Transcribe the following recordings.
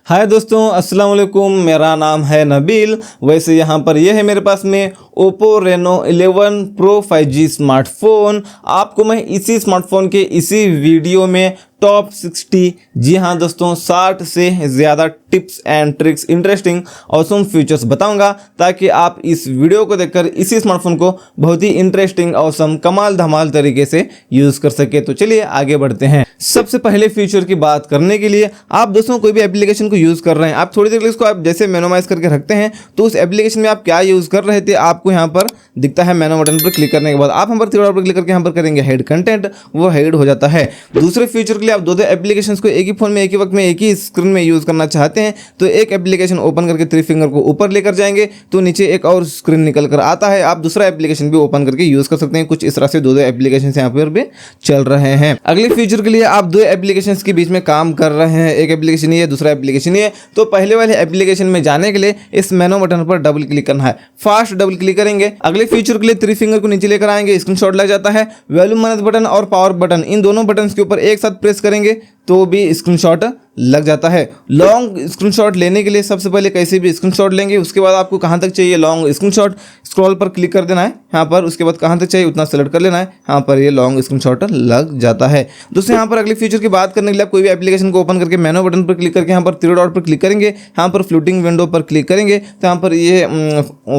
हाय दोस्तों, अस्सलाम वालेकुम। मेरा नाम है नबील। वैसे यहाँ पर यह है मेरे पास में Oppo Reno 11 Pro 5G smartphone. आपको मैं इसी स्मार्टफोन के इसी वीडियो में टॉप 60, जी हाँ दोस्तों, 60 से ज़्यादा tips and tricks, interesting awesome features बताऊंगा ताकि आप इस वीडियो को देखकर इसी स्मार्टफोन को बहुत ही इंटरेस्टिंग, ऑसम, कमाल धमाल तरीके से यूज़ कर सके। तो चलिए आगे बढ़ते हैं। सबसे पहले फीचर की बात करने के लिए आप दोस्तों कोई भी एप्लीकेशन को यूज़ कर रहे हैं, आप थोड़ी देर के लिए इसको आप जैसे मिनिमाइज करके रखते हैं तो उस एप्लीकेशन में आप क्या यूज़ कर रहे थे आपको यहाँ पर दिखता है। मेनू बटन पर क्लिक करने के बाद आप यहाँ पर थ्री डॉट पर क्लिक करके यहाँ पर करेंगे हेड कंटेंट, वो हेड हो जाता है। दूसरे फीचर के लिए आप दो एप्लीकेशंस को एक ही फोन में एक ही वक्त में एक ही स्क्रीन में यूज़ करना चाहते हैं तो एक एप्लीकेशन ओपन करके थ्री फिंगर को ऊपर लेकर जाएंगे तो नीचे एक और स्क्रीन निकल कर आता है। आप दूसरा एप्लीकेशन भी ओपन करके यूज़ कर सकते हैं। कुछ इस तरह से दो एप्लीकेशन यहाँ पर भी चल रहे हैं। अगले फीचर के लिए आप दो एप्लीकेशन के बीच में काम कर रहे हैं, एक एप्लीकेशन ये दूसरा एप्लीकेशन ये, तो पहले वाले एप्लीकेशन में जाने के लिए इस मेनू बटन पर डबल क्लिक करना है। फास्ट डबल क्लिक करेंगे। अगले फीचर के लिए थ्री फिंगर को नीचे लेकर आएंगे, स्क्रीनशॉट लग जाता है। वॉल्यूम मैनेज बटन और पावर बटन, इन दोनों बटन के ऊपर एक साथ प्रेस करेंगे तो भी स्क्रीनशॉट लग जाता है। लॉन्ग स्क्रीनशॉट लेने के लिए सबसे पहले कैसे भी स्क्रीनशॉट लेंगे, उसके बाद आपको कहाँ तक चाहिए लॉन्ग स्क्रीनशॉट, स्क्रॉल पर क्लिक कर देना है यहाँ पर, उसके बाद कहाँ तक चाहिए उतना सेलेक्ट कर लेना है। यहाँ पर ये लॉन्ग स्क्रीनशॉट लग जाता है। दोस्तों यहाँ पर अगले फीचर की बात करने के लिए आप कोई भी एप्लीकेशन को ओपन करके मेनू बटन पर क्लिक करके यहाँ पर थ्री डॉट पर क्लिक करेंगे, यहाँ पर फ्लोटिंग विंडो पर क्लिक करेंगे तो यहाँ पर ये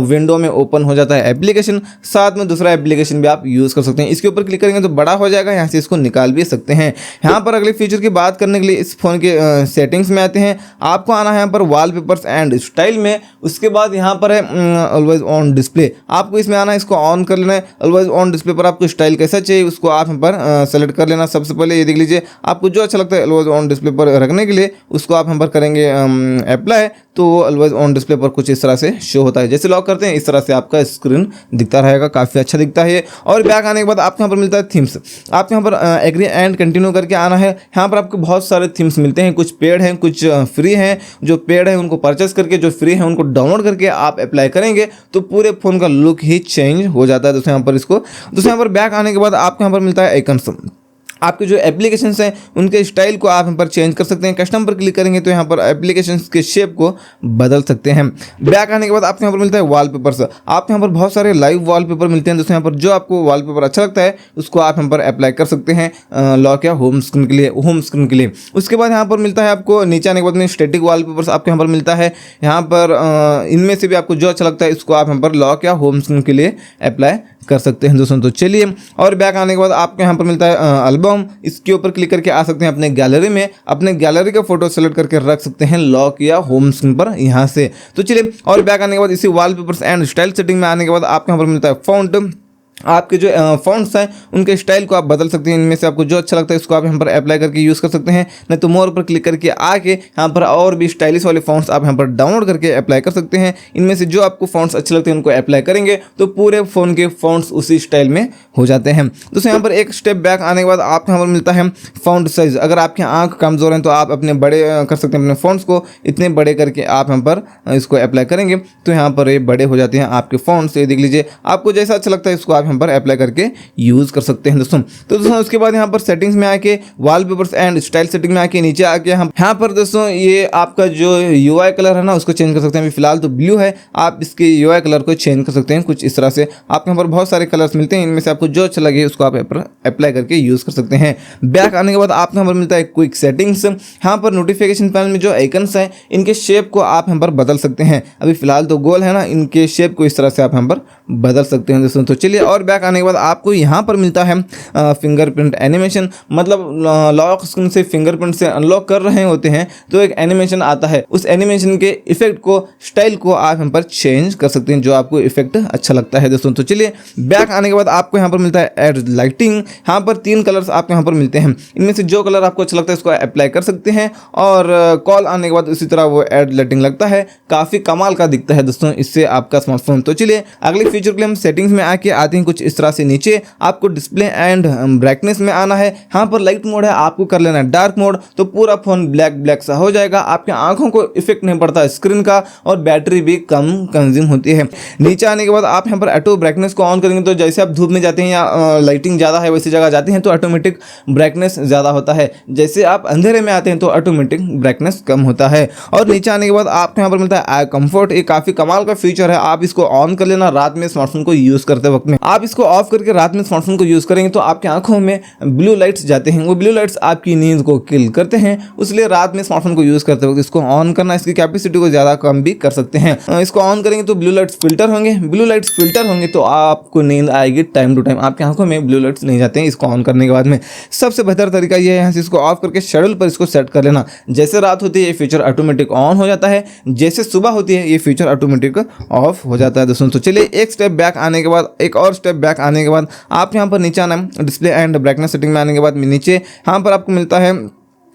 विंडो में ओपन हो जाता है एप्लीकेशन। साथ में दूसरा एप्लीकेशन भी आप यूज़ कर सकते हैं। इसके ऊपर क्लिक करेंगे तो बड़ा हो जाएगा, यहाँ से इसको निकाल भी सकते हैं। यहाँ पर अगले फीचर की बात करने के लिए इस फोन के सेटिंग्स में आते हैं। आपको आना है यहाँ पर वॉलपेपर्स एंड स्टाइल में, उसके बाद यहाँ पर है ऑलवेज ऑन डिस्प्ले, आपको इसमें आना है, इसको ऑन कर लेना है। ऑलवेज ऑन डिस्प्ले पर आपको स्टाइल कैसा चाहिए उसको आप यहाँ पर सेलेक्ट कर लेना। सबसे पहले ये देख लीजिए, आपको जो अच्छा लगता है ऑलवेज ऑन डिस्प्ले पर रखने के लिए उसको आप यहाँ पर करेंगे अप्लाई, तो ऑलवेज ऑन डिस्प्ले पर कुछ इस तरह से शो होता है। जैसे लॉक करते हैं इस तरह से आपका स्क्रीन दिखता रहेगा, काफ़ी अच्छा दिखता है। और बैक आने के बाद आपको यहाँ पर मिलता है थीम्स, आपको यहाँ पर एग्री एंड कंटिन्यू करके आना है। यहाँ पर आपको बहुत सारे थीम्स मिलते हैं, कुछ पेड हैं कुछ फ्री हैं। जो पेड है उनको परचेस करके, जो फ्री है उनको डाउनलोड करके आप अप्लाई करेंगे तो पूरे फोन का लुक ही चेंज हो जाता है। दोस्तों यहाँ पर इसको दोस्तों यहाँ पर बैक आने के बाद आपको यहाँ पर मिलता है आइकन्स, आपके जो एप्लीकेशंस हैं उनके स्टाइल को आप यहाँ पर चेंज कर सकते हैं। कस्टम पर क्लिक करेंगे तो यहाँ पर एप्लीकेशंस के शेप को बदल सकते हैं। बैक आने के बाद आपको यहाँ पर मिलता है वॉलपेपर्स, आप यहाँ पर बहुत सारे लाइव वॉलपेपर मिलते हैं। दोस्तों यहाँ पर जो आपको वॉलपेपर अच्छा लगता है उसको आप यहाँ पर अप्लाई कर सकते हैं लॉक या होम स्क्रीन के लिए। उसके बाद यहाँ पर मिलता है आपको नीचे आने के बाद में स्टैटिक वॉलपेपर्स आपको यहाँ पर मिलता है। यहाँ पर इनमें से भी आपको जो अच्छा लगता है इसको आप यहाँ पर लॉक या होम स्क्रीन के लिए अप्लाई कर सकते हैं दोस्तों। तो चलिए, और बैक आने के बाद आपको यहाँ पर मिलता है एल्बम, इसके ऊपर क्लिक करके आ सकते हैं अपने गैलरी में, अपने गैलरी का फोटो सेलेक्ट करके रख सकते हैं लॉक या होम स्क्रीन पर यहाँ से। तो चलिए, और बैक आने के बाद इसी वॉलपेपर्स एंड स्टाइल सेटिंग में आने के बाद आपको यहाँ पर मिलता है फॉन्ट, आपके जो फॉन्ट्स हैं उनके स्टाइल को आप बदल सकते हैं। इनमें से आपको जो अच्छा लगता है इसको आप यहाँ पर अप्लाई करके यूज़ कर सकते हैं, नहीं तो मोर पर क्लिक करके आके यहाँ पर और भी स्टाइलिश वाले फॉन्ट्स आप यहाँ पर डाउनलोड करके अप्लाई कर सकते हैं। इनमें से जो आपको फॉन्ट्स अच्छे लगते हैं उनको अप्लाई करेंगे तो पूरे फ़ोन के फॉन्ट्स उसी स्टाइल में हो जाते हैं। दोस्तों यहाँ पर एक स्टेप बैक आने के बाद आपको यहाँ पर मिलता है फॉन्ट साइज़। अगर आपकी आँख कमज़ोर हैं तो आप अपने बड़े कर सकते हैं, अपने फॉन्ट्स को इतने बड़े करके आप यहाँ पर इसको अप्लाई करेंगे तो यहाँ पर ये बड़े हो जाते हैं आपके फॉन्ट्स। ये देख लीजिए, आपको जैसा अच्छा लगता है इसको आप यहाँ पर अप्लाई करके यूज कर सकते हैं दोस्तों। तो दोस्तों उसके बाद यहाँ पर सेटिंग्स में आके वॉलपेपर्स एंड स्टाइल सेटिंग में आके नीचे आके हम यहाँ पर दोस्तों ये आपका जो यूआई कलर है ना उसको चेंज कर सकते हैं। अभी फिलहाल तो ब्लू है, आप इसके यूआई कलर को चेंज कर सकते हैं कुछ इस तरह से। आपको यहाँ पर बहुत सारे कलर्स मिलते हैं, इनमें से आपको जो अच्छा लगे उसको आप अप्लाई करके यूज कर सकते हैं। बैक आने के बाद आपको यहाँ पर मिलता है क्विक सेटिंग्स, यहाँ पर नोटिफिकेशन पैनल में जो आइकन्स हैं इनके शेप को आप यहाँ पर बदल सकते हैं। अभी फिलहाल तो गोल है ना, इनके शेप को इस तरह से आप यहाँ पर बदल सकते हैं दोस्तों। तो चलिए, और बैक आने के बाद आपको यहाँ पर मिलता है फिंगरप्रिंट एनिमेशन, मतलब लॉक स्क्रीन से फिंगरप्रिंट से अनलॉक कर रहे होते हैं तो एक एनिमेशन आता है, उस एनिमेशन के इफेक्ट को, स्टाइल को आप यहाँ पर चेंज कर सकते हैं जो आपको इफेक्ट अच्छा लगता है दोस्तों। तो चलिए, बैक आने के बाद आपको यहाँ पर मिलता है एड लाइटिंग, यहाँ पर 3 कलर्स आपको यहाँ पर मिलते हैं, इनमें से जो कलर आपको अच्छा लगता है इसको अप्लाई कर सकते हैं। और कॉल आने के बाद उसी तरह वो एड लाइटिंग लगता है, काफ़ी कमाल का दिखता है दोस्तों इससे आपका स्मार्टफोन। तो चलिए, अगले फीचर के लिए हम सेटिंग्स में आके आते हैं कुछ इस तरह से नीचे आपको डिस्प्ले एंड ब्राइटनेस में आना है। यहाँ पर लाइट मोड है, आपको कर लेना है डार्क मोड, तो पूरा फोन ब्लैक सा हो जाएगा। आपके आंखों को इफेक्ट नहीं पड़ता स्क्रीन का और बैटरी भी कम कंज्यूम होती है। नीचे आने के बाद आप यहाँ पर ऑटो ब्राइटनेस को ऑन करेंगे तो जैसे आप धूप में जाते हैं या लाइटिंग ज़्यादा है वैसी जगह जाते हैं तो ऑटोमेटिक ब्राइटनेस ज़्यादा होता है। जैसे आप अंधेरे में आते हैं तो ऑटोमेटिक ब्राइटनेस कम होता है। और नीचे आने के बाद आपको यहाँ पर मिलता है आई कंफर्ट। ये काफ़ी कमाल का फीचर है, आप इसको ऑन कर लेना रात में स्मार्टफोन को यूज़ करते वक्त में। आप इसको ऑफ करके रात में स्मार्टफोन को यूज़ करेंगे तो आपकी आंखों में ब्लू लाइट्स जाते हैं, वो ब्लू लाइट्स आपकी नींद को किल करते हैं, इसलिए रात में स्मार्टफोन को यूज़ करते वक्त इसको ऑन करना। इसकी कैपेसिटी को ज़्यादा कम भी कर सकते हैं। इसको ऑन करेंगे तो ब्लू लाइट्स फिल्टर होंगे, ब्लू लाइट्स फिल्टर होंगे तो आपको नींद आएगी टाइम टू टाइम, आपकी आंखों में ब्लू लाइट्स नहीं जाते हैं इसको ऑन करने के बाद में। सबसे बेहतर तरीका यह है यहाँ से इसको ऑफ करके शेड्यूल पर इसको सेट कर लेना। जैसे रात होती है ये फीचर ऑटोमेटिक ऑन हो जाता है, जैसे सुबह होती है ये फीचर ऑटोमेटिक ऑफ हो जाता है दोस्तों। तो चलिए एक स्टेप बैक आने के बाद, एक और स्टेप बैक आने के बाद आप यहाँ पर नीचे आना है, डिस्प्ले एंड ब्राइटनेस सेटिंग में आने के बाद नीचे यहाँ पर आपको मिलता है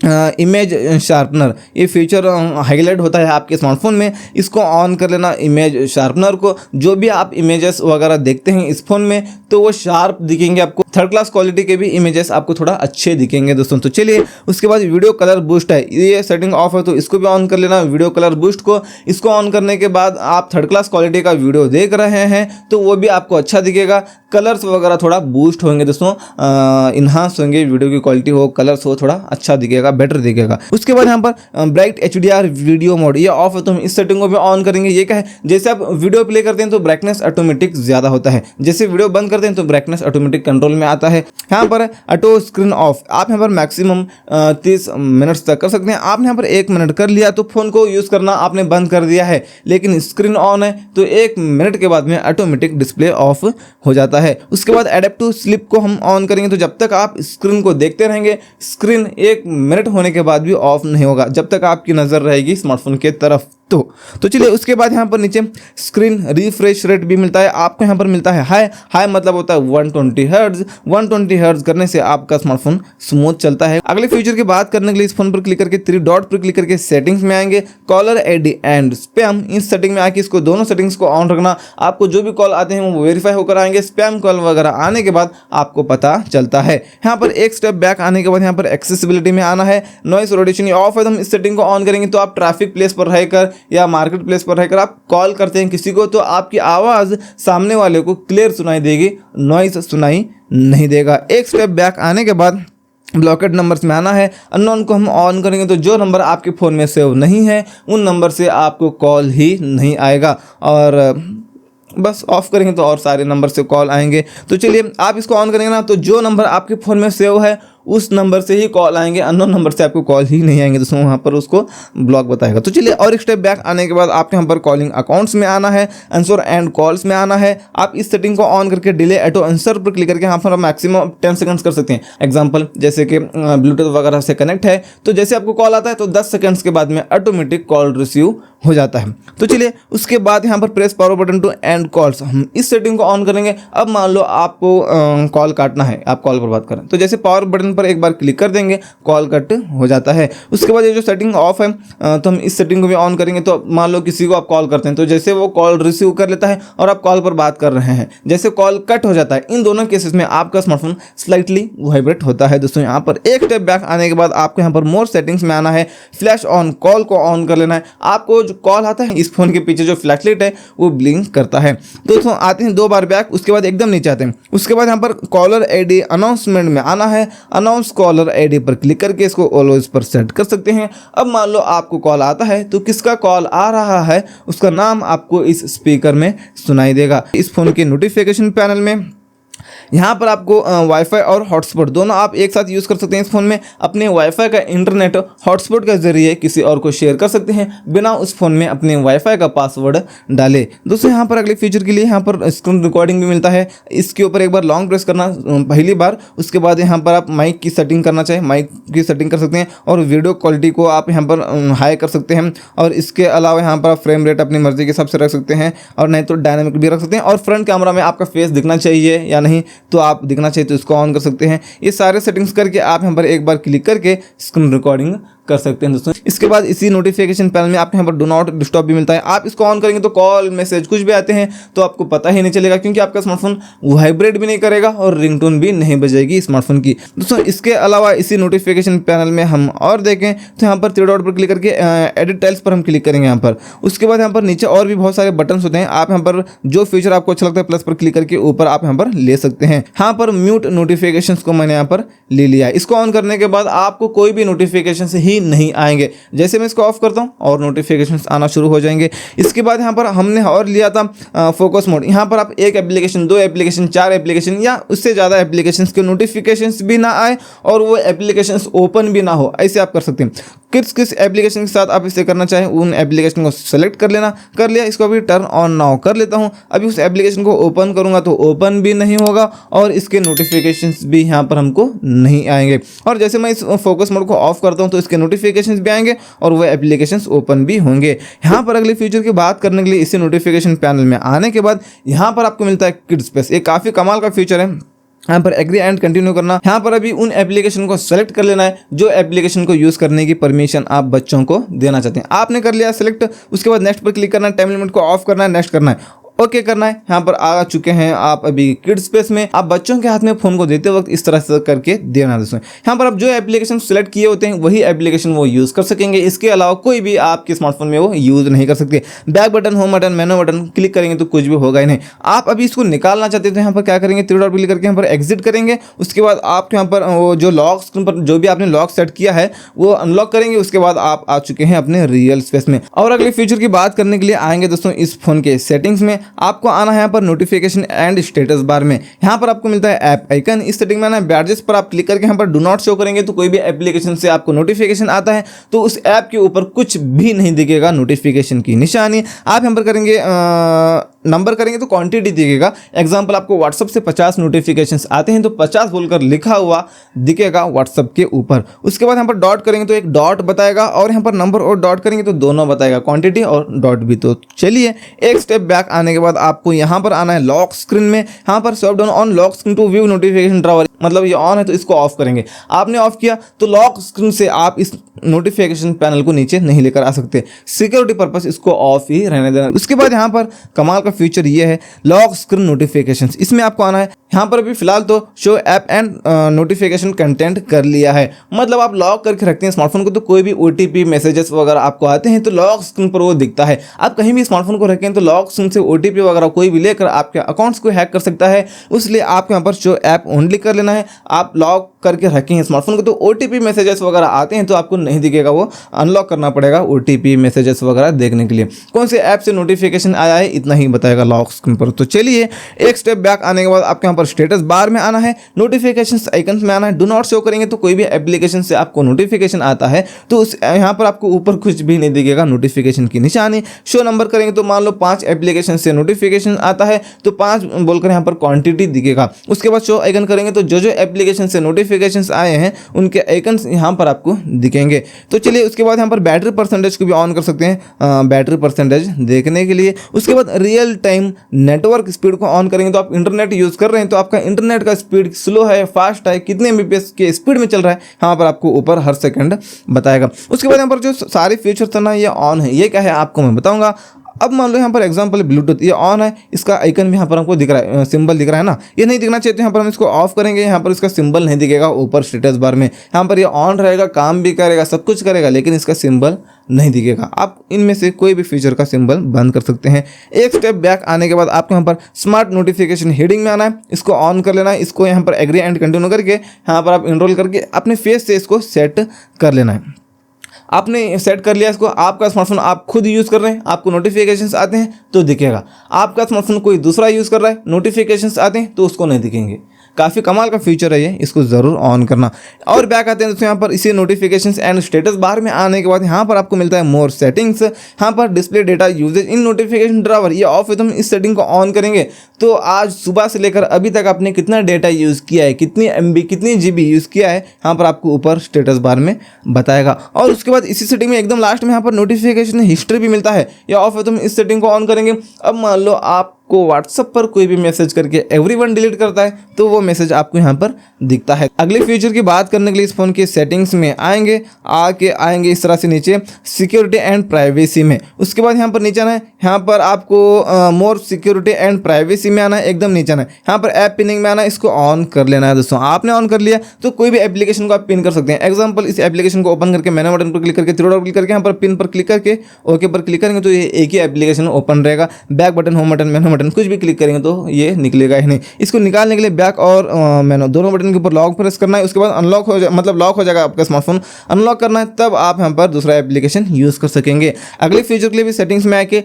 इमेज शार्पनर। ये फीचर हाईलाइट होता है आपके स्मार्टफोन में, इसको ऑन कर लेना। इमेज शार्पनर को, जो भी आप इमेजेस वगैरह देखते हैं इस फोन में तो वो शार्प दिखेंगे आपको, थर्ड क्लास क्वालिटी के भी इमेजेस आपको थोड़ा अच्छे दिखेंगे दोस्तों। तो चलिए उसके बाद वीडियो कलर बूस्ट है, ये सेटिंग ऑफ है तो इसको भी ऑन कर लेना वीडियो कलर बूस्ट को। इसको ऑन करने के बाद आप थर्ड क्लास क्वालिटी का वीडियो देख रहे हैं तो वो भी आपको अच्छा दिखेगा, कलर्स वगैरह थोड़ा बूस्ट होंगे दोस्तों, इन्हांस होंगे, वीडियो की क्वालिटी हो, कलर्स हो, थोड़ा अच्छा दिखेगा, बेटर दिखेगा। उसके बाद यहाँ पर ब्राइट HDR वीडियो मोड ये ऑफ है तो हम इस सेटिंग को भी ऑन करेंगे। ये क्या है, जैसे आप वीडियो प्ले करते हैं तो ब्राइटनेस ऑटोमेटिक ज्यादा होता है, जैसे वीडियो बंद करते हैं तो ब्राइटनेस ऑटोमेटिक कंट्रोल में आता है। यहाँ पर ऑटो स्क्रीन ऑफ, आप यहाँ पर मैक्सिमम 30 मिनट्स तक कर सकते हैं। आपने यहाँ पर 1 मिनट कर लिया तो फोन को यूज करना आपने बंद कर दिया है, लेकिन स्क्रीन ऑन है तो 1 मिनट के बाद में ऑटोमेटिक डिस्प्ले ऑफ हो जाता है। उसके बाद एडेप्टिव स्लीप को हम ऑन करेंगे तो जब तक आप स्क्रीन को देखते रहेंगे स्क्रीन 1 मिनट होने के बाद भी ऑफ नहीं होगा, जब तक आपकी नजर रहेगी स्मार्टफोन के तरफ। तो चलिए उसके बाद यहाँ पर नीचे स्क्रीन रिफ्रेश रेट भी मिलता है आपको। यहाँ पर मिलता है हाई मतलब होता है 120 हर्ट्ज। 120 हर्ट्ज करने से आपका स्मार्टफोन स्मूथ चलता है। अगले फीचर की बात करने के लिए इस फोन पर क्लिक करके 3 डॉट पर क्लिक करके सेटिंग्स में आएंगे, कॉलर आईडी एंड स्पैम। इस सेटिंग में आके इसको दोनों सेटिंग्स को ऑन रखना, आपको जो भी कॉल आते हैं वो वेरीफाई होकर आएंगे। स्पैम कॉल वगैरह आने के बाद आपको पता चलता है। यहाँ पर एक स्टेप बैक आने के बाद यहाँ पर एक्सेसिबिलिटी में आना है, नॉइस रोटेशन ऑफ है तो हम इस सेटिंग को ऑन करेंगे तो आप ट्रैफिक प्लेस पर रहकर या मार्केट प्लेस पर रहकर आप कॉल करते हैं किसी को तो आपकी आवाज़ सामने वाले को क्लियर सुनाई देगी, नॉइस सुनाई नहीं देगा। एक स्टेप बैक आने के बाद ब्लॉकेड नंबर्स में आना है, अननोन को हम ऑन करेंगे तो जो नंबर आपके फ़ोन में सेव नहीं है उन नंबर से आपको कॉल ही नहीं आएगा, और बस ऑफ करेंगे तो और सारे नंबर से कॉल आएंगे। तो चलिए आप इसको ऑन करेंगे ना तो जो नंबर आपके फ़ोन में सेव है उस नंबर से ही कॉल आएंगे, अननोन नंबर से आपको कॉल ही नहीं आएंगे दोस्तों, वहाँ पर उसको ब्लॉक बताएगा। तो चलिए और एक स्टेप बैक आने के बाद आपके यहाँ पर कॉलिंग अकाउंट्स में आना है, आंसर एंड कॉल्स में आना है। आप इस सेटिंग को ऑन करके डिले ऑटो आंसर पर क्लिक करके यहाँ पर मैक्सिमम 10 सेकंड्स कर सकते हैं। एग्जाम्पल जैसे कि ब्लूटूथ वगैरह से कनेक्ट है तो जैसे आपको कॉल आता है तो 10 सेकंड्स के बाद में ऑटोमेटिक कॉल रिसीव हो जाता है। तो चलिए उसके बाद यहाँ पर press power button to end calls, हम इस सेटिंग को ऑन करेंगे। अब मान लो आपको कॉल काटना है, आप कॉल पर बात करें तो जैसे पावर बटन पर एक बार क्लिक कर देंगे कॉल कट हो जाता है। उसके बाद ये जो सेटिंग ऑफ है तो हम इस सेटिंग को भी ऑन करेंगे। तो मान लो किसी को आप कॉल करते हैं तो जैसे वो कॉल रिसीव कर लेता है और आप कॉल पर बात कर रहे हैं, जैसे कॉल कट हो जाता है, इन दोनों केसेस में आपका स्मार्टफोन स्लाइटली वाइब्रेट होता है दोस्तों। यहाँ पर एक स्टेप बैक आने के बाद आपको यहाँ पर मोर सेटिंग्स में आना है, फ्लैश ऑन कॉल को ऑन कर लेना है। आपको जो कॉल आता है इस फोन के पीछे जो फ्लैश लाइट है वो ब्लिंक करता है दोस्तों। आते हैं 2 बार बैक, उसके बाद एकदम नीचे आते हैं। उसके बाद यहाँ पर कॉलर आईडी अनाउंसमेंट में आना है, अनाउंस कॉलर आईडी पर क्लिक करके इसको ऑलवेज पर सेट कर सकते हैं। अब मान लो आपको कॉल आता है तो किसका कॉल आ रहा है उसका नाम आपको इस स्पीकर में सुनाई देगा। इस फोन के नोटिफिकेशन पैनल में यहाँ पर आपको वाईफाई और हॉटस्पॉट दोनों आप एक साथ यूज़ कर सकते हैं। इस फोन में अपने वाईफाई का इंटरनेट हॉटस्पॉट के जरिए किसी और को शेयर कर सकते हैं बिना उस फोन में अपने वाईफाई का पासवर्ड डाले। दोस्तों यहाँ पर अगले फीचर के लिए यहाँ पर स्क्रीन रिकॉर्डिंग भी मिलता है। इसके ऊपर एक बार लॉन्ग प्रेस करना पहली बार, उसके बाद यहाँ पर आप माइक की सेटिंग करना चाहें माइक की सेटिंग कर सकते हैं और वीडियो क्वालिटी को आप यहाँ पर हाई कर सकते हैं। और इसके अलावा यहाँ पर आप फ्रेम रेट अपनी मर्जी के हिसाब से रख सकते हैं और नहीं तो डायनामिक भी रख सकते हैं। और फ्रंट कैमरा में आपका फेस दिखना चाहिए या नहीं तो आप दिखना चाहिए तो इसको ऑन कर सकते हैं। ये सारे सेटिंग्स करके आप यहाँ पर एक बार क्लिक करके स्क्रीन रिकॉर्डिंग कर सकते हैं दोस्तों। इसके बाद इसी नोटिफिकेशन पैनल में आपको यहाँ पर डू नॉट डिस्टर्ब भी मिलता है। आप इसको ऑन करेंगे तो कॉल मैसेज कुछ भी आते हैं तो आपको पता ही नहीं चलेगा, क्योंकि आपका स्मार्टफोन वाइब्रेट भी नहीं करेगा और रिंगटोन भी नहीं बजेगी स्मार्टफोन की दोस्तों। इसके अलावा इसी नोटिफिकेशन पैनल में हम और देखें तो यहाँ पर थ्री डॉट पर क्लिक करके एडिट टाइल्स पर हम क्लिक करेंगे यहाँ पर। उसके बाद यहाँ पर नीचे और भी बहुत सारे बटन होते हैं, आप यहाँ पर जो फीचर आपको अच्छा लगता है प्लस पर क्लिक करके ऊपर आप यहाँ पर ले सकते हैं। यहाँ पर म्यूट नोटिफिकेशंस को मैंने यहाँ पर ले लिया है। इसको ऑन करने के बाद आपको कोई भी नोटिफिकेशंस ही नहीं आएंगे। जैसे मैं इसको ऑफ करता हूँ और नोटिफिकेशंस आना शुरू हो जाएंगे। इसके बाद यहाँ पर हमने और लिया था फोकस मोड। यहाँ पर आप एक एप्लीकेशन, दो एप्लीकेशन, चार एप्लीकेशन या उससे ज़्यादा एप्लीकेशंस के नोटिफिकेशंस भी ना आए और वो एप्लीकेशंस ओपन भी ना हो, ऐसे आप कर सकते हैं। किस एप्लीकेशन के साथ आप इसे करना चाहें उन एप्लीकेशन को सेलेक्ट कर लेना। कर लिया, इसको अभी टर्न ऑन नाउ कर लेता हूं। अभी उस एप्लीकेशन को ओपन करूंगा तो ओपन भी नहीं होगा और इसके नोटिफिकेशंस भी यहां पर हमको नहीं आएंगे। और जैसे मैं इस फोकस मोड को ऑफ करता हूं तो इसके नोटिफिकेशंस भी आएंगे और वो एप्लीकेशंस ओपन भी होंगे। यहाँ पर अगले फीचर की बात करने के लिए इसी नोटिफिकेशन पैनल में आने के बाद यहाँ पर आपको मिलता है किड स्पेस। ये काफ़ी कमाल का फीचर है। यहाँ पर एग्री एंड कंटिन्यू करना। यहाँ पर अभी उन एप्लीकेशन को सेलेक्ट कर लेना है जो एप्लीकेशन को यूज करने की परमिशन आप बच्चों को देना चाहते हैं। आपने कर लिया सेलेक्ट, उसके बाद नेक्स्ट पर क्लिक करना है, टाइम लिमिट को ऑफ करना है, नेक्स्ट करना है, ओके करना है। यहाँ पर आ चुके हैं आप अभी किड स्पेस में। आप बच्चों के हाथ में फोन को देते वक्त इस तरह से करके देना दोस्तों। यहाँ पर आप जो एप्लीकेशन सेलेक्ट किए होते हैं वही एप्लीकेशन वो यूज कर सकेंगे। इसके अलावा कोई भी आपके स्मार्टफोन में वो यूज नहीं कर सकते। बैक बटन, होम बटन, मेनू बटन क्लिक करेंगे तो कुछ भी होगा ही नहीं। आप अभी इसको निकालना चाहते हैं तो यहाँ पर क्या करेंगे, थ्री डॉट क्लिक करके यहाँ पर एग्जिट करेंगे। उसके बाद आपके यहाँ पर वो जो लॉक स्क्रीन पर जो भी आपने लॉक सेट किया है वो अनलॉक करेंगे। उसके बाद आप आ चुके हैं अपने रियल स्पेस में। और अगले फीचर की बात करने के लिए आएंगे दोस्तों इस फोन के सेटिंग्स में। आपको आना है पर नोटिफिकेशन एंड स्टेटस बार में। यहां पर आपको मिलता है ऐप आइकन। इस सेटिंग में ना बैडजेस पर आप क्लिक करके यहां पर डू नॉट शो करेंगे तो कोई भी एप्लीकेशन से आपको नोटिफिकेशन आता है तो उस ऐप के ऊपर कुछ भी नहीं दिखेगा नोटिफिकेशन की निशानी। आप यहां पर करेंगे नंबर करेंगे तो क्वांटिटी दिखेगा। एग्जांपल आपको व्हाट्सएप से 50 नोटिफिकेशंस आते हैं तो 50 बोलकर लिखा हुआ दिखेगा व्हाट्सएप के ऊपर। उसके बाद यहाँ पर डॉट करेंगे तो एक डॉट बताएगा और यहाँ पर नंबर और डॉट करेंगे तो दोनों बताएगा, क्वांटिटी और डॉट भी। तो चलिए एक स्टेप बैक आने के बाद आपको यहाँ पर आना है लॉक स्क्रीन में। यहाँ पर swipe down on lock screen to view notification drawer, मतलब ये ऑन है तो इसको ऑफ करेंगे। आपने ऑफ किया तो लॉक स्क्रीन से आप इस नोटिफिकेशन पैनल को नीचे नहीं लेकर आ सकते। सिक्योरिटी पर्पस इसको ऑफ ही रहने देना। उसके बाद यहाँ पर कमाल का फीचर ये है लॉक स्क्रीन नोटिफिकेशंस। इसमें आपको आना है। यहाँ पर अभी फिलहाल तो show app and notification content कर लिया है, मतलब आप लॉक करके रखते हैं स्मार्टफोन को तो कोई भी OTP मैसेजेस वगैरह आपको आते हैं तो लॉक स्क्रीन पर वो दिखता है। आप कहीं भी स्मार्टफोन को रखें तो लॉक स्क्रीन से OTP वगैरह कोई भी लेकर आपके अकाउंट्स को हैक कर सकता है। इसलिए आपको यहाँ पर शो ऐप ओनली कर लेना है। आप लॉक करके रखें हैं स्मार्टफोन को तो OTP मैसेजेस वगैरह आते हैं तो आपको नहीं दिखेगा, वो अनलॉक करना पड़ेगा OTP मैसेजेस वगैरह देखने के लिए। कौन से ऐप से नोटिफिकेशन आया है इतना ही बताएगा लॉक स्क्रीन पर। तो चलिए एक स्टेप बैक आने के बाद आपके यहाँ पर स्टेटस बार में आना है, नोटिफिकेशंस आइकन में आना है। डू नॉट शो करेंगे तो कोई भी एप्लीकेशन से आपको नोटिफिकेशन आता है तो उस यहाँ पर आपको ऊपर कुछ भी नहीं दिखेगा नोटिफिकेशन की निशानी। शो नंबर करेंगे तो मान लो 5 एप्लीकेशन से नोटिफिकेशन आता है तो 5 बोलकर यहाँ पर क्वांटिटी दिखेगा। उसके बाद शो आइकन करेंगे तो जो जो एप्लीकेशन से नोटिफिकेशन आए हैं उनके आइकन्स यहाँ पर आपको दिखेंगे। तो चलिए उसके बाद यहाँ पर बैटरी परसेंटेज को भी ऑन कर सकते हैं बैटरी परसेंटेज देखने के लिए। उसके बाद रियल टाइम नेटवर्क स्पीड को ऑन करेंगे तो आप इंटरनेट यूज कर रहे हैं तो आपका इंटरनेट का स्पीड स्लो है, फास्ट है, कितने MBPS के स्पीड में चल रहा है यहाँ पर आपको ऊपर हर सेकंड बताएगा। उसके बाद यहाँ पर जो सारे फीचर्स है ना ये ऑन है, ये क्या है आपको मैं बताऊंगा। अब मान लो यहाँ पर एग्जांपल ब्लूटूथ ये ऑन है, इसका आइकन भी यहाँ पर हमको दिख रहा है, सिंबल दिख रहा है ना, ये नहीं दिखना चाहिए तो यहाँ पर हम इसको ऑफ करेंगे। यहाँ पर इसका सिंबल नहीं दिखेगा ऊपर स्टेटस बार में। यहाँ पर ये ऑन रहेगा, काम भी करेगा, सब कुछ करेगा, लेकिन इसका सिंबल नहीं दिखेगा। आप इनमें से कोई भी फीचर का सिंबल बंद कर सकते हैं। एक स्टेप बैक आने के बाद आपको यहाँ पर स्मार्ट नोटिफिकेशन हेडिंग में आना है, इसको ऑन कर लेना है। इसको यहाँ पर एग्री एंड कंटिन्यू करके यहाँ पर आप इनरोल करके अपने फेस से इसको सेट कर लेना है। आपने सेट कर लिया इसको, आपका स्मार्टफोन आप खुद यूज़ कर रहे हैं, आपको नोटिफिकेशंस आते हैं तो दिखेगा। आपका स्मार्टफोन कोई दूसरा यूज़ कर रहा है, नोटिफिकेशंस आते हैं तो उसको नहीं दिखेंगे। काफ़ी कमाल का फीचर है ये, इसको ज़रूर ऑन करना। और बैक आते हैं दोस्तों यहाँ पर इसी नोटिफिकेशंस एंड स्टेटस बार में आने के बाद यहाँ पर आपको मिलता है मोर सेटिंग्स। यहाँ पर display data usage in notification drawer ये ऑफ है तो हम इस सेटिंग को ऑन करेंगे तो आज सुबह से लेकर अभी तक आपने कितना डेटा यूज़ किया है, कितनी MB कितनी GB यूज़ किया है, यहाँ पर आपको ऊपर स्टेटस बार में बताएगा। और उसके बाद इसी सेटिंग में एकदम लास्ट में यहाँ पर नोटिफिकेशन हिस्ट्री भी मिलता है, या ऑफ है तो हम इस सेटिंग को ऑन करेंगे। अब मान लो आपको को व्हाट्सएप पर कोई भी मैसेज करके एवरीवन डिलीट करता है तो वो मैसेज आपको यहाँ पर दिखता है। अगले फीचर की बात करने के लिए इस फोन के सेटिंग्स में आएंगे इस तरह से नीचे सिक्योरिटी एंड प्राइवेसी में। उसके बाद यहाँ पर नीचे आना है, यहाँ पर आपको मोर सिक्योरिटी एंड प्राइवेसी में आना है, एकदम नीचे आना है, यहाँ पर ऐप पिनिंग में आना है, इसको ऑन कर लेना है। दोस्तों आपने ऑन कर लिया तो कोई भी एप्लीकेशन को आप पिन कर सकते हैं। एग्जाम्पल इस एप्लीकेशन को ओपन करके मैंने बटन पर क्लिक करके थ्री डॉट क्लिक करके यहाँ पर पिन पर क्लिक करके ओके पर क्लिक करेंगे तो ये एक ही एप्लीकेशन ओपन रहेगा। बैक बटन, होम बटन, मेनू बटन कुछ भी क्लिक करेंगे तो ये निकलेगा ही नहीं। इसको निकालने के लिए बैक और मेनू दोनों बटन के ऊपर लॉक प्रेस करना है। उसके बाद अनलॉक हो जाए, मतलब लॉक हो जाएगा आपका स्मार्टफोन। अनलॉक करना है तब आप यहाँ पर दूसरा एप्लीकेशन यूज़ कर सकेंगे। अगले फीचर के लिए भी सेटिंग्स में आके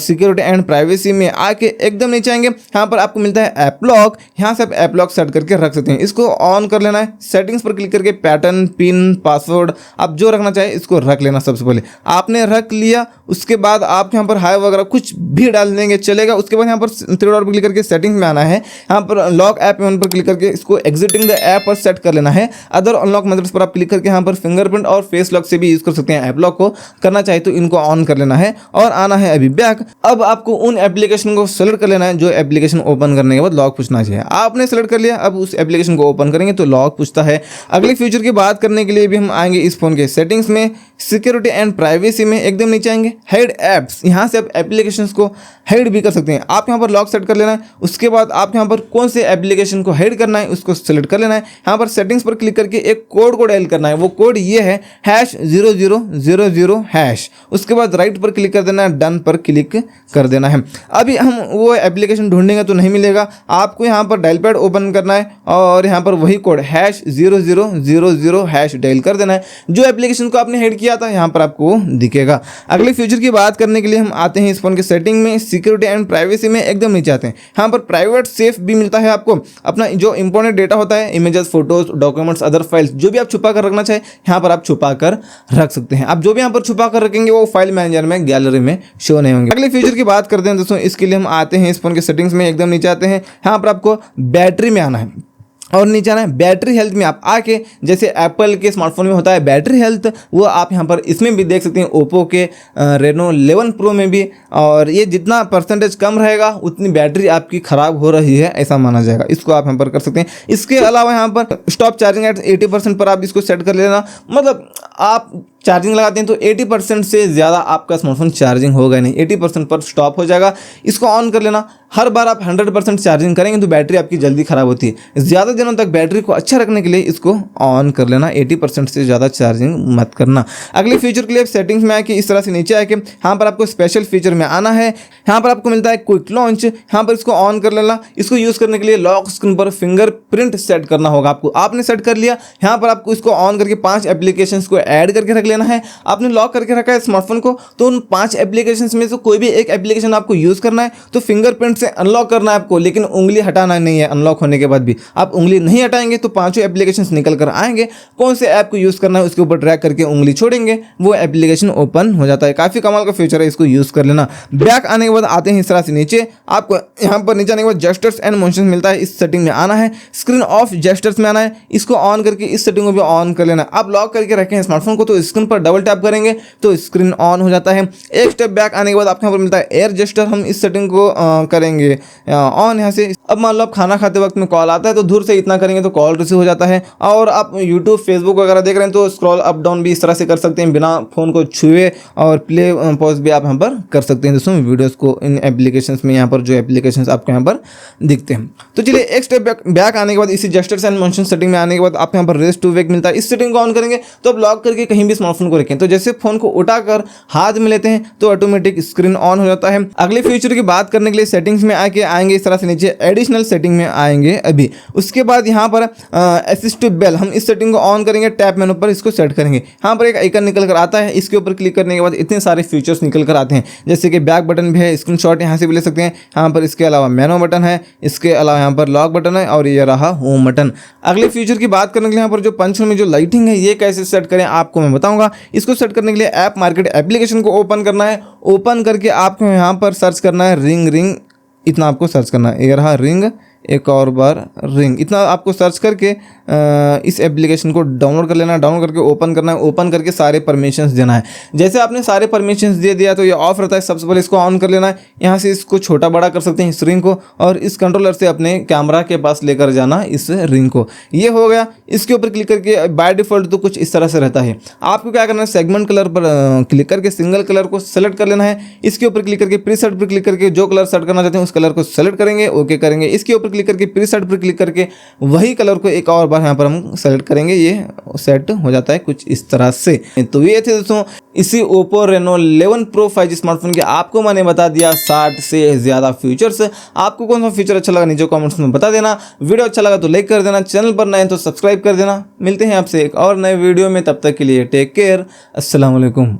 सिक्योरिटी एंड प्राइवेसी में आके एकदम नीचे आएंगे, यहाँ पर आपको मिलता है ऐप लॉक। यहाँ से आप ऐप लॉक सेट करके रख सकते हैं। इसको ऑन कर लेना है। सेटिंग्स पर क्लिक करके पैटर्न, पिन, पासवर्ड आप जो रखना चाहे इसको रख लेना। सबसे पहले आपने रख लिया, उसके बाद आप यहाँ पर हाई वगैरह कुछ भी डाल देंगे चलेगा। उसके बाद यहाँ पर थ्री डॉट पर क्लिक करके सेटिंग्स में आना है, यहाँ पर लॉक ऐप पर क्लिक करके इसको एग्जिटिंग द ऐप पर सेट कर लेना है। अदर अनलॉक मेथड्स पर आप क्लिक करके यहाँ पर फिंगरप्रिंट और फेस लॉक से भी यूज कर सकते हैं। ऐप लॉक को करना चाहे तो इनको ऑन कर लेना है और आना है अभी बैक। अब आपको उन एप्लीकेशन को सेलेक्ट कर लेना है जो एप्लीकेशन ओपन करने के बाद लॉक पूछना चाहिए। आपने सेलेक्ट कर लिया, अब उस एप्लीकेशन को ओपन करेंगे तो लॉक पूछता है। अगले फीचर की बात करने के लिए भी हम आएंगे इस फोन के सेटिंग्स में, सिक्योरिटी एंड प्राइवेसी में एकदम नीचे आएंगे, हाइड ऐप्स। यहाँ से आप एप्लीकेशंस को हाइड भी कर सकते हैं। आप यहाँ पर लॉक सेट कर लेना है। उसके बाद आप यहाँ पर कौन से एप्लीकेशन को हाइड करना है उसको सेलेक्ट कर लेना है। यहाँ पर सेटिंग्स पर क्लिक करके एक कोड को डायल करना है। वो कोड ये है #0000#। उसके बाद राइट पर क्लिक कर देना है, डन पर क्लिक कर देना है। अभी हम वो एप्लीकेशन ढूंढेंगे तो नहीं मिलेगा। आपको यहाँ पर डायल पैड ओपन करना है और यहाँ पर वही कोड #0000# डायल कर देना है। जो एप्लीकेशन को आपने हाइड किया था यहाँ पर आपको दिखेगा। अगले फीचर की बात करने के लिए हम आते हैं इस फोन के सेटिंग में, सिक्योरिटी एंड प्राइवेसी में एकदम नीचे आते हैं। यहाँ पर प्राइवेट सेफ भी मिलता है आपको। अपना जो इंपॉर्टेंट डेटा होता है, images, photos, documents, other files, जो भी आप छुपा कर रखना चाहे यहाँ पर आप छुपा कर रख सकते हैं। आप जो भी यहाँ पर छुपा कर रखेंगे वो फाइल मैनेजर में, गैलरी में शो नहीं होंगे। अगले फीचर की बात करते हैं दोस्तों, इसके लिए हम आते हैं इस फोन के सेटिंग्स में, एकदम नीचे आते हैं। यहाँ पर आपको बैटरी में आना है और नीचे आना है बैटरी हेल्थ में। आप आके जैसे एप्पल के स्मार्टफोन में होता है बैटरी हेल्थ, वो आप यहाँ पर इसमें भी देख सकते हैं। ओप्पो के रेनो 11 प्रो में भी, और ये जितना परसेंटेज कम रहेगा उतनी बैटरी आपकी ख़राब हो रही है ऐसा माना जाएगा। इसको आप यहाँ पर कर सकते हैं। इसके अलावा यहाँ पर स्टॉप चार्जिंग एट 80% पर आप इसको सेट कर लेना। मतलब आप चार्जिंग लगाते हैं तो 80% से ज़्यादा आपका स्मार्टफोन चार्जिंग होगा नहीं, 80% पर स्टॉप हो जाएगा। इसको ऑन कर लेना। हर बार आप 100% चार्जिंग करेंगे तो बैटरी आपकी जल्दी ख़राब होती है। ज़्यादा दिनों तक बैटरी को अच्छा रखने के लिए इसको ऑन कर लेना। 80% से ज़्यादा चार्जिंग मत करना। अगले फीचर के लिए सेटिंग्स में आके इस तरह से नीचे आके यहाँ पर आपको स्पेशल फीचर में आना है। यहाँ पर आपको मिलता है क्विक लॉन्च, यहाँ पर इसको ऑन कर लेना। इसको यूज़ करने के लिए लॉक स्क्रीन पर फिंगरप्रिंट सेट करना होगा आपको। आपने सेट कर लिया, यहाँ पर आपको इसको ऑन करके 5 एप्लीकेशंस को ऐड करके रख लेना है। आपने लॉक करके रखा है स्मार्टफोन को तो उन 5 एप्लीकेशंस में से कोई भी एक एप्लीकेशन आपको यूज़ करना है तो फिंगरप्रिंट से अनलॉक करना है आपको, लेकिन उंगली हटाना नहीं है। अनलॉक होने के बाद भी आप उंगली नहीं हटाएंगे तो 5 एप्लीकेशंस निकल कर आएंगे। कौन से ऐप को यूज़ करना है उसके ऊपर ड्रैग करके उंगली छोड़ेंगे, वो एप्लीकेशन ओपन हो जाता है। काफ़ी कमाल का फीचर है, इसको यूज़ कर लेना। बैक आने के बाद आते हैं इस तरह से नीचे। आपको यहाँ पर नीचे आने के बाद जेस्चर्स एंड मोशंस मिलता है, इस सेटिंग में आना है। स्क्रीन ऑफ जेस्चर्स में आना है, इसको ऑन करके इस सेटिंग को भी ऑन कर लेना। आप लॉक करके रखें हैं स्मार्टफोन को तो स्क्रीन पर डबल टैप करेंगे तो स्क्रीन ऑन हो जाता है। एक स्टेप बैक आने के बाद आपको यहाँ पर मिलता है एयर जेस्चर। हम इस सेटिंग को करेंगे ऑन यहाँ से। अब मान लो आप खाना खाते वक्त में कॉल आता है तो दूर से इतना करेंगे तो कॉल रिसीव हो जाता है। और आप यूट्यूब, फेसबुक वगैरह देख रहे हैं तो स्क्रॉल अप डाउन भी इस तरह से कर सकते हैं बिना फ़ोन को छुए, और प्ले पॉज भी आप यहाँ पर कर सकते हैं दोस्तों वीडियोज़ को इन एप्लीकेशंस में। यहाँ पर जो एप्लीकेशंस आपको यहाँ पर दिखते हैं। तो चलिए एक स्टेप बैक आने के बाद इसी जेस्चर्स एंड मोशन सेटिंग में आने के बाद आप यहाँ पर रेस टू वेक मिलता है। इस सेटिंग को ऑन करेंगे तो आप लॉक करके कहीं भी स्मार्टफोन को रखें तो जैसे फ़ोन को उठाकर हाथ में लेते हैं तो ऑटोमेटिक स्क्रीन ऑन हो जाता है। अगले फीचर की बात करने के लिए सेटिंग्स में आएंगे इस तरह से नीचे, एडिशनल सेटिंग में आएंगे अभी। उसके बाद यहाँ पर असिस्ट बेल, हम इस सेटिंग को ऑन करेंगे। टैप मेनू पर इसको सेट करेंगे। यहाँ पर एक आइकन निकल कर आता है, इसके ऊपर क्लिक करने के बाद इतने सारे फीचर्स निकल कर आते हैं, जैसे कि बैक बटन भी है, स्क्रीनशॉट यहाँ से भी ले सकते हैं। यहाँ पर इसके अलावा मेनू बटन है, इसके अलावा यहाँ पर लॉक बटन है और ये रहा होम बटन। अगले फीचर की बात करने के लिए यहाँ पर जो पंच में जो लाइटिंग है ये कैसे सेट करें आपको मैं बताऊंगा। इसको सेट करने के लिए ऐप मार्केट एप्लीकेशन को ओपन करना है। ओपन करके आपको यहाँ पर सर्च करना है रिंग, इतना आपको सर्च करना है। ये रहा रिंग एक और बार रिंग, इतना आपको सर्च करके इस एप्लीकेशन को डाउनलोड कर लेना है। डाउनलोड करके ओपन करना है। ओपन करके सारे परमिशंस देना है। जैसे आपने सारे परमिशंस दे दिया तो ये ऑफ रहता है। सबसे पहले इसको ऑन कर लेना है। यहाँ से इसको छोटा बड़ा कर सकते हैं इस रिंग को, और इस कंट्रोलर से अपने कैमरा के पास लेकर जाना इस रिंग को। ये हो गया। इसके ऊपर क्लिक करके बाय डिफॉल्ट तो कुछ इस तरह से रहता है। आपको क्या करना है, सेगमेंट कलर पर क्लिक करके सिंगल कलर को सेलेक्ट कर लेना है। इसके ऊपर क्लिक करके प्रीसेट पर क्लिक करके जो कलर सेट करना चाहते हैं उस कलर को सेलेक्ट करेंगे, ओके करेंगे। इसके ऊपर क्लिक करके प्रीसेट पर क्लिक करके वही कलर को एक और बार यहाँ पर हम सेलेक्ट करेंगे। ये सेट हो जाता है कुछ इस तरह से। तो ये थे दोस्तों इसी Oppo Reno 11 Pro 5G smartphone के आपको मैंने बता दिया 60 से ज़्यादा फीचर्स। आपको कौन सा फीचर अच्छा लगा नीचे कमेंट्स में बता देना। वीडियो अच्छा लगा तो लाइक कर देना, चैनल पर नए तो सब्सक्राइब कर देना। मिलते हैं आपसे एक और नए वीडियो में, तब तक के लिए टेक केयर। अस्सलाम वालेकुम।